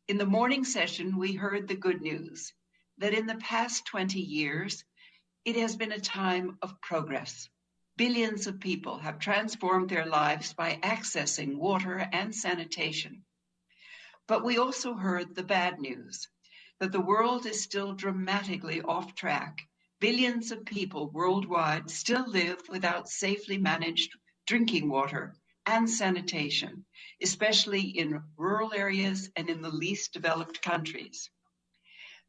In the morning session, we heard the good news that in the past 20 years, it has been a time of progress. Billions of people have transformed their lives by accessing water and sanitation. But we also heard the bad news, that the world is still dramatically off track. Billions of people worldwide still live without safely managed drinking water and sanitation, especially in rural areas and in the least developed countries.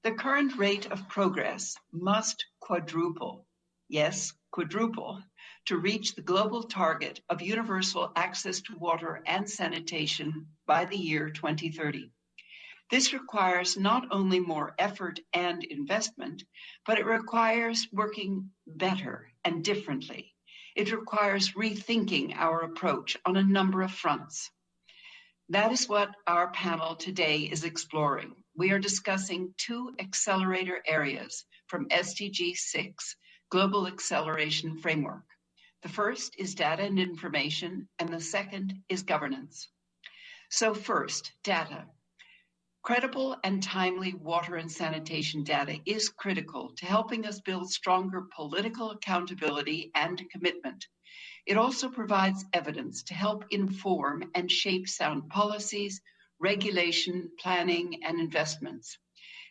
The current rate of progress must quadruple, yes, quadruple, to reach the global target of universal access to water and sanitation by the year 2030. This requires not only more effort and investment, but it requires working better and differently. It requires rethinking our approach on a number of fronts. That is what our panel today is exploring. We are discussing two accelerator areas from SDG 6, Global Acceleration Framework. The first is data and information, and the second is governance. So first, data. Credible and timely water and sanitation data is critical to helping us build stronger political accountability and commitment. It also provides evidence to help inform and shape sound policies, regulation, planning, and investments,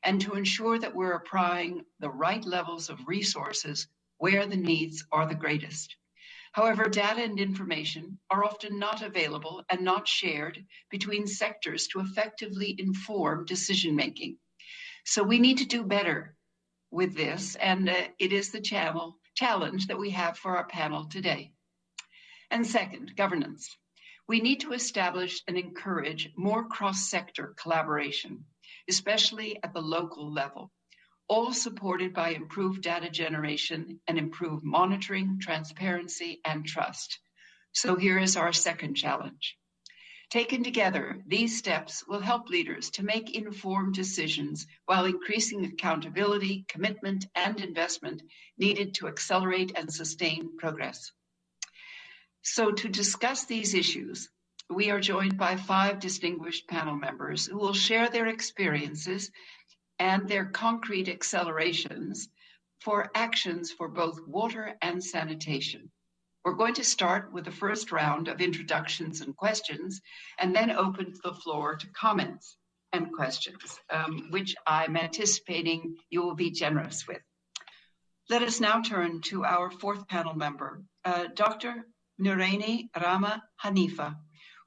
and to ensure that we're applying the right levels of resources where the needs are the greatest. However, data and information are often not available and not shared between sectors to effectively inform decision-making. So we need to do better with this, and it is the challenge that we have for our panel today. And second, governance. We need to establish and encourage more cross-sector collaboration, especially at the local level, all supported by improved data generation and improved monitoring, transparency, and trust. So here is our second challenge. Taken together, these steps will help leaders to make informed decisions while increasing accountability, commitment, and investment needed to accelerate and sustain progress. So to discuss these issues, we are joined by 5 distinguished panel members who will share their experiences and their concrete accelerations for actions for both water and sanitation. We're going to start with the first round of introductions and questions, and then open the floor to comments and questions, which I'm anticipating you will be generous with. Let us now turn to our 4th panel member, Dr. Nuraini Rama Hanifa,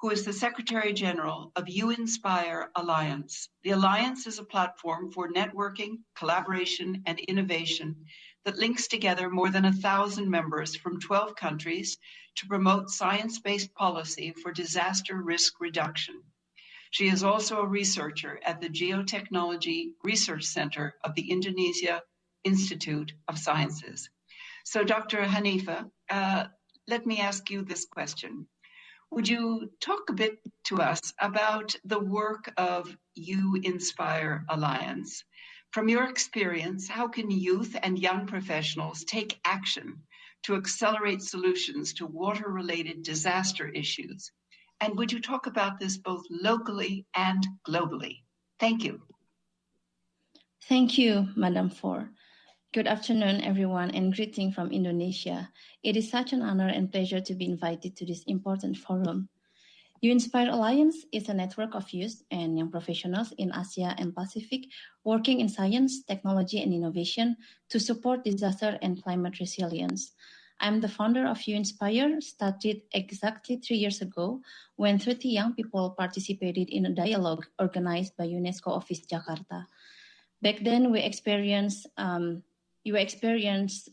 who is the Secretary General of U-Inspire Alliance. The Alliance is a platform for networking, collaboration, and innovation that links together more than 1,000 members from 12 countries to promote science-based policy for disaster risk reduction. She is also a researcher at the Geotechnology Research Center of the Indonesia Institute of Sciences. So Dr. Hanifa, let me ask you this question. Would you talk a bit to us about the work of U-Inspire Alliance? From your experience, how can youth and young professionals take action to accelerate solutions to water-related disaster issues? And would you talk about this both locally and globally? Thank you. Thank you, Madam For. Good afternoon, everyone, and greeting from Indonesia. It is such an honor and pleasure to be invited to this important forum. U-Inspire Alliance is a network of youth and young professionals in Asia and Pacific working in science, technology, and innovation to support disaster and climate resilience. I'm the founder of U-Inspire, started exactly 3 years ago when 30 young people participated in a dialogue organized by UNESCO Office Jakarta. Back then, we experienced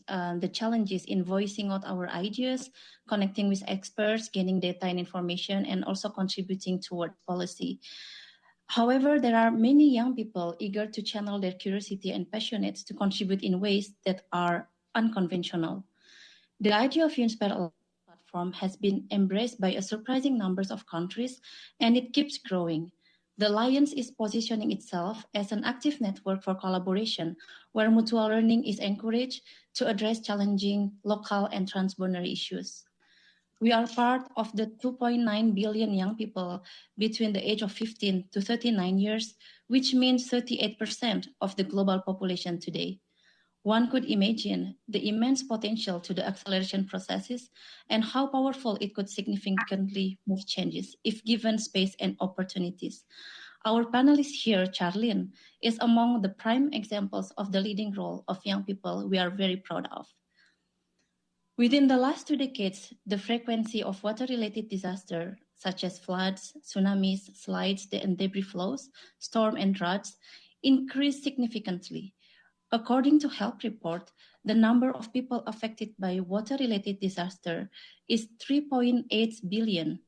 the challenges in voicing out our ideas, connecting with experts, gaining data and information, and also contributing toward policy. However, there are many young people eager to channel their curiosity and passionate to contribute in ways that are unconventional. The idea of U-Inspire platform has been embraced by a surprising number of countries, and it keeps growing. The Alliance is positioning itself as an active network for collaboration, where mutual learning is encouraged to address challenging local and transboundary issues. We are part of the 2.9 billion young people between the age of 15 to 39 years, which means 38% of the global population today. One could imagine the immense potential to the acceleration processes and how powerful it could significantly move changes if given space and opportunities. Our panelist here, Charlene, is among the prime examples of the leading role of young people we are very proud of. Within the last 2 decades, the frequency of water-related disasters, such as floods, tsunamis, slides, and debris flows, storms, and droughts, increased significantly. According to HELP report, the number of people affected by water-related disaster is 3.8 billion,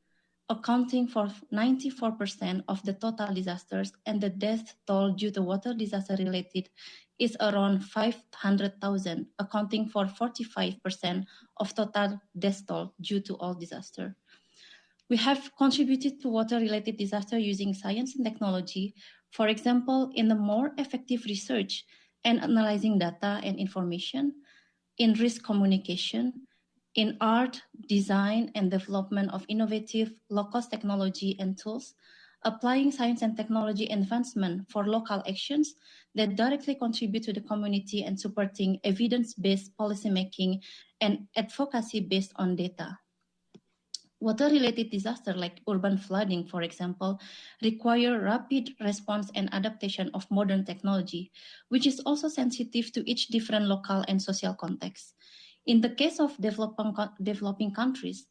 accounting for 94% of the total disasters, and the death toll due to water disaster-related is around 500,000, accounting for 45% of total death toll due to all disaster. We have contributed to water-related disaster using science and technology, for example, in the more effective research and analyzing data and information, in risk communication, in art, design, and development of innovative low-cost technology and tools, applying science and technology advancement for local actions that directly contribute to the community and supporting evidence-based policymaking and advocacy based on data. Water-related disasters like urban flooding, for example, require rapid response and adaptation of modern technology, which is also sensitive to each different local and social context. In the case of developing countries,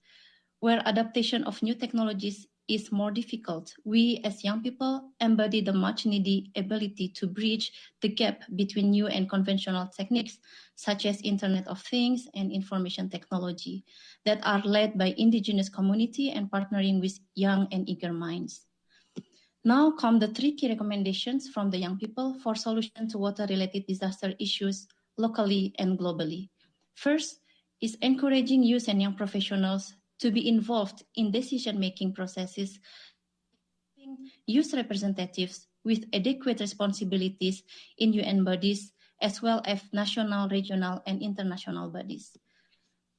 where adaptation of new technologies is more difficult, we as young people embody the much needed ability to bridge the gap between new and conventional techniques, such as Internet of Things and information technology, that are led by indigenous community and partnering with young and eager minds. Now come the 3 key recommendations from the young people for solution to water-related disaster issues locally and globally. First is encouraging youth and young professionals to be involved in decision-making processes, youth representatives with adequate responsibilities in UN bodies, as well as national, regional, and international bodies.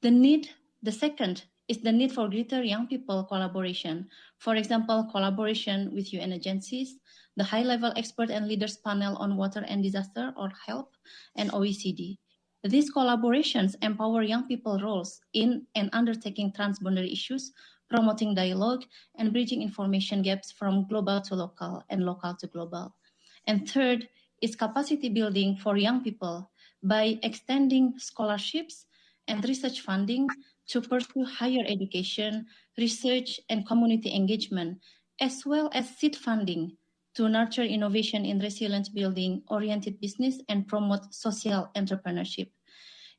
The second is the need for greater young people collaboration. For example, collaboration with UN agencies, the high-level expert and leaders panel on water and disaster, or HELP, and OECD. These collaborations empower young people roles in and undertaking transboundary issues, promoting dialogue, and bridging information gaps from global to local and local to global. And third is capacity building for young people by extending scholarships and research funding to pursue higher education, research, and community engagement, as well as seed funding to nurture innovation in resilience building, oriented business, and promote social entrepreneurship.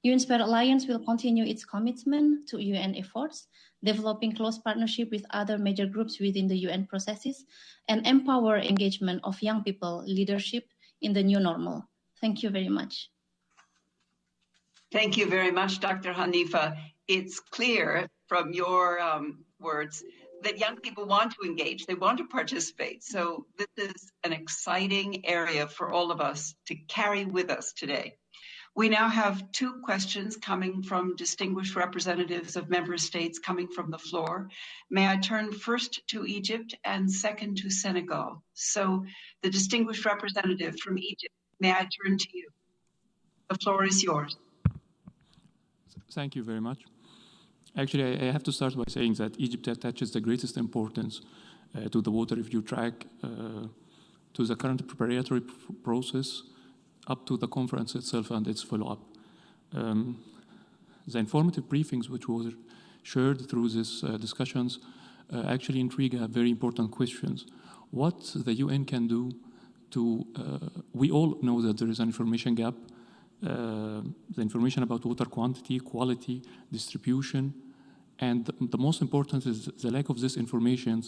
UN Spirit Alliance will continue its commitment to UN efforts, developing close partnership with other major groups within the UN processes, and empower engagement of young people leadership in the new normal. Thank you very much. Thank you very much, Dr. Hanifa. It's clear from your words that young people want to engage, they want to participate. So this is an exciting area for all of us to carry with us today. We now have 2 questions coming from distinguished representatives of member states coming from the floor. May I turn first to Egypt and second to Senegal? So the distinguished representative from Egypt, may I turn to you? The floor is yours. Thank you very much. Actually, I have to start by saying that Egypt attaches the greatest importance to the water review track, to the current preparatory process, up to the conference itself and its follow-up. The informative briefings which were shared through these discussions actually intrigue very important questions. What the UN can do to, we all know that there is an information gap, the information about water quantity, quality, distribution, and the most important is the lack of this information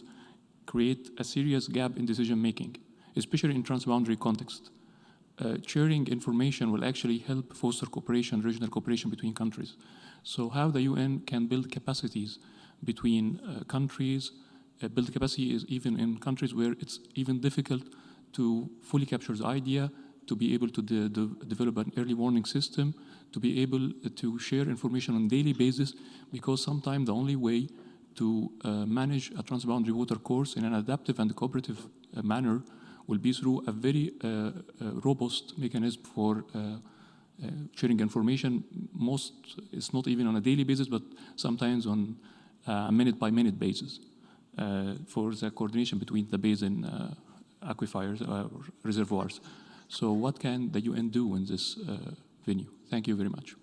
create a serious gap in decision-making, especially in transboundary context. Sharing information will actually help foster cooperation, regional cooperation between countries. So how the UN can build capacities between countries, build capacity is even in countries where it's even difficult to fully capture the idea, to be able to develop an early warning system, to be able to share information on a daily basis, because sometimes the only way to manage a transboundary water course in an adaptive and cooperative manner will be through a very robust mechanism for sharing information. It's not even on a daily basis, but sometimes on a minute-by-minute basis for the coordination between the basin aquifers or reservoirs. So what can the UN do in this venue? Thank you very much.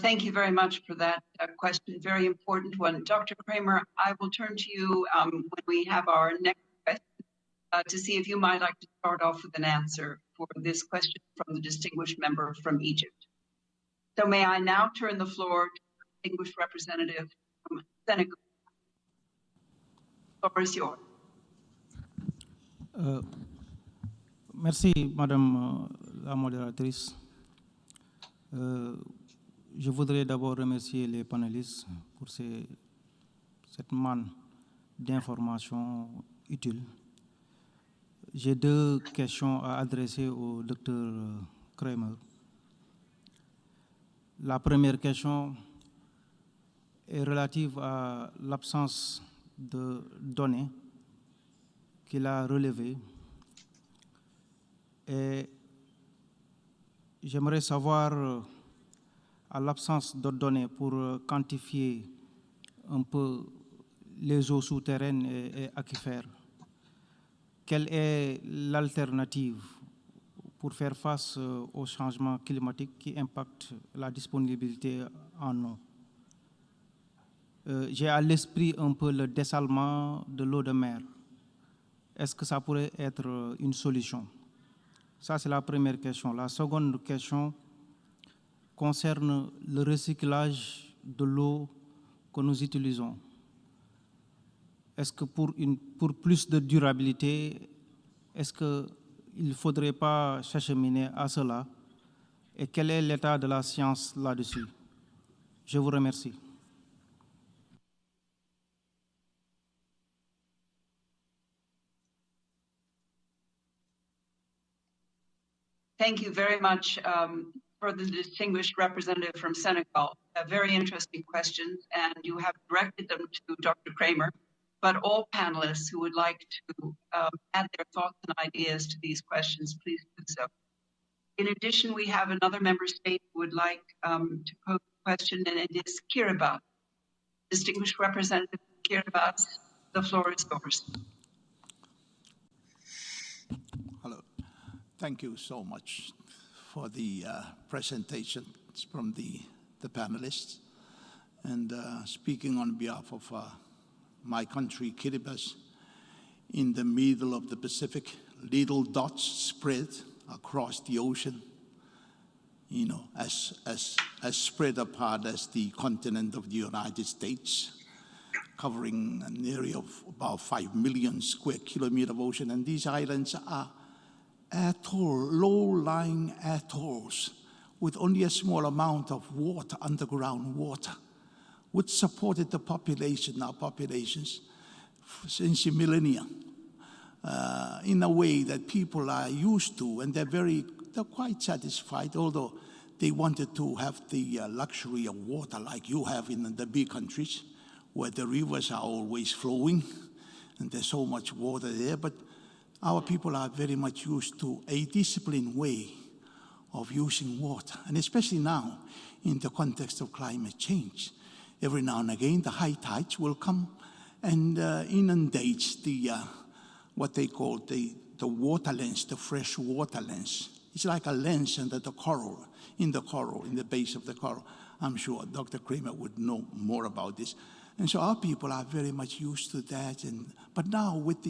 Thank you very much for that question, very important one. Dr. Kramer, I will turn to you when we have our next question to see if you might like to start off with an answer for this question from the distinguished member from Egypt. So may I now turn the floor to the distinguished representative from Senegal. The floor is yours. Merci, Madame la modératrice. Je voudrais d'abord remercier les panélistes pour cette manne d'informations utiles. J'ai deux questions à adresser au Dr Kramer. La première question est relative à l'absence de données qu'il a relevées. Et j'aimerais savoir, à l'absence de données pour quantifier un peu les eaux souterraines et aquifères, quelle est l'alternative pour faire face au changement climatique qui impacte la disponibilité en eau? J'ai à l'esprit un peu le dessalement de l'eau de mer. Est-ce que ça pourrait être une solution? Ça, c'est la première question. La seconde question concerne le recyclage de l'eau que nous utilisons. Est-ce que pour plus de durabilité, est-ce qu'il ne faudrait pas s'acheminer à cela? Et quel est l'état de la science là-dessus? Je vous remercie. Thank you very much for the distinguished representative from Senegal. Very interesting questions, and you have directed them to Dr. Kramer, but all panelists who would like to add their thoughts and ideas to these questions, please do so. In addition, we have another member state who would like to pose a question, and it is Kiribati. Distinguished Representative Kiribati, the floor is yours. Hello. Thank you so much for the presentations from the panelists. And speaking on behalf of my country, Kiribati, in the middle of the Pacific, little dots spread across the ocean, you know, as spread apart as the continent of the United States, covering an area of about 5 million square kilometers of ocean. And these islands are low-lying atolls with only a small amount of water, underground water, which supported the population, our populations, since millennia, in a way that people are used to, and they're quite satisfied, although they wanted to have the luxury of water like you have in the big countries, where the rivers are always flowing, and there's so much water there. But our people are very much used to a disciplined way of using water, and especially now in the context of climate change. Every now and again, the high tides will come and inundate the what they call the water lens, the fresh water lens. It's like a lens under the coral, in the base of the coral. I'm sure Dr. Kramer would know more about this. And so our people are very much used to that. But now with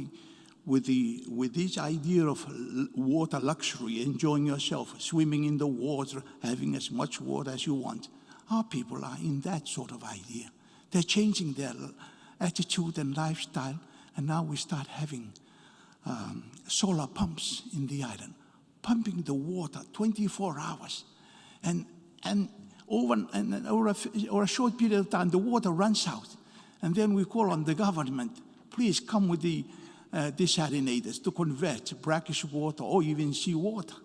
this idea of water luxury, enjoying yourself, swimming in the water, having as much water as you want, our people are in that sort of idea. They're changing their attitude and lifestyle, and now we start having solar pumps in the island, pumping the water 24 hours. And over a short period of time, the water runs out. And then we call on the government, please come with the desalinators to convert brackish water or even seawater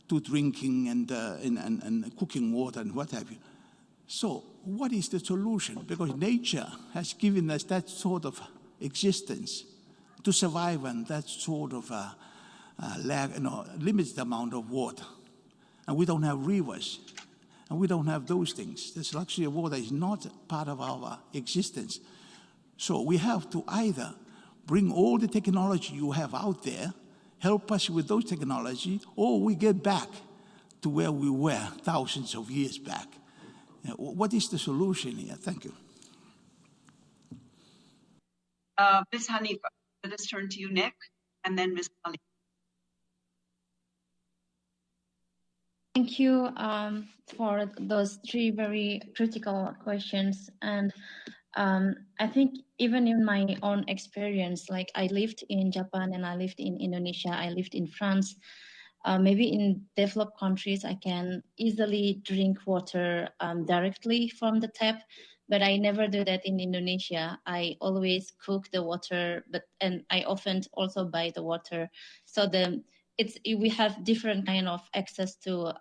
to drinking and cooking water and what have you. So what is the solution? Because nature has given us that sort of existence to survive on that sort of limited amount of water. And we don't have rivers, and we don't have those things. This luxury of water is not part of our existence. So we have to either bring all the technology you have out there, help us with those technology, or we get back to where we were thousands of years back. What is the solution here? Thank you. Ms. Hanifa, let us turn to you next, and then Ms. Ali. Thank you for those three very critical questions. And I think even in my own experience, like I lived in Japan and I lived in Indonesia, I lived in France. Maybe in developed countries, I can easily drink water directly from the tap, but I never do that in Indonesia. I always cook the water, and I often also buy the water. So we have different kind of access to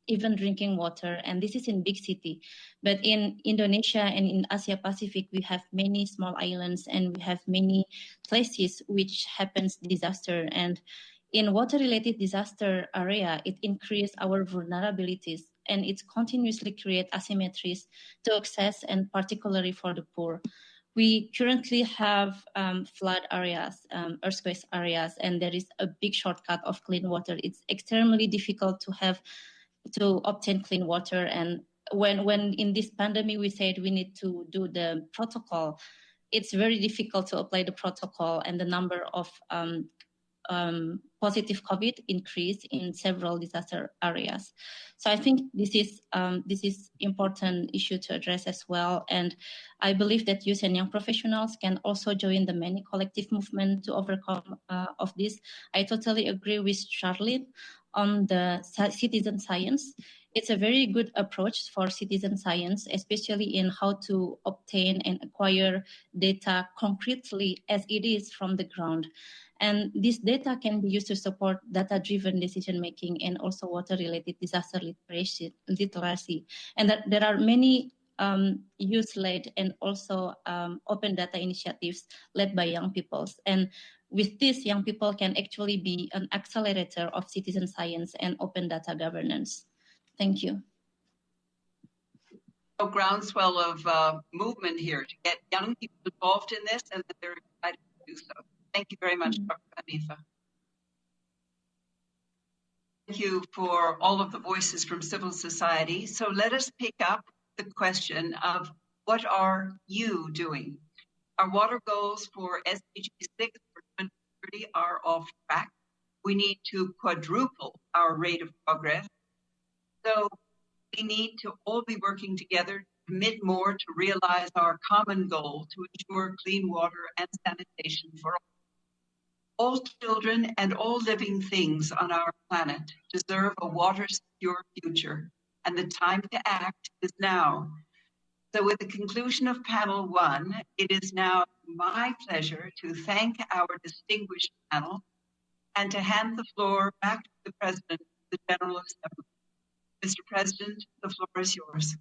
even drinking water, and this is in big city. But in Indonesia and in Asia Pacific, we have many small islands and we have many places which happens disaster. And in water-related disaster area, it increases our vulnerabilities and it continuously creates asymmetries to access, and particularly for the poor. We currently have flood areas, earthquake areas, and there is a big shortcut of clean water. It's extremely difficult to obtain clean water. And when in this pandemic we said we need to do the protocol, it's very difficult to apply the protocol, and the number of positive COVID increase in several disaster areas. So I think this is important issue to address as well. And I believe that youth and young professionals can also join the many collective movement to overcome of this. I totally agree with Charlene on the citizen science. It's a very good approach for citizen science, especially in how to obtain and acquire data concretely as it is from the ground. And this data can be used to support data-driven decision-making and also water-related disaster literacy. And that there are many youth-led and also open data initiatives led by young people. And with this, young people can actually be an accelerator of citizen science and open data governance. Thank you. A groundswell of movement here to get young people involved in this, and that they're excited to do so. Thank you very much, Dr. Hanifa. Thank you for all of the voices from civil society. So let us pick up the question of what are you doing? Our water goals for SDG 6 for 2030 are off track. We need to quadruple our rate of progress. So we need to all be working together to commit more to realize our common goal to ensure clean water and sanitation for all. All children and all living things on our planet deserve a water-secure future, and the time to act is now. So with the conclusion of panel 1, it is now my pleasure to thank our distinguished panel and to hand the floor back to the President of the General Assembly. Mr. President, the floor is yours.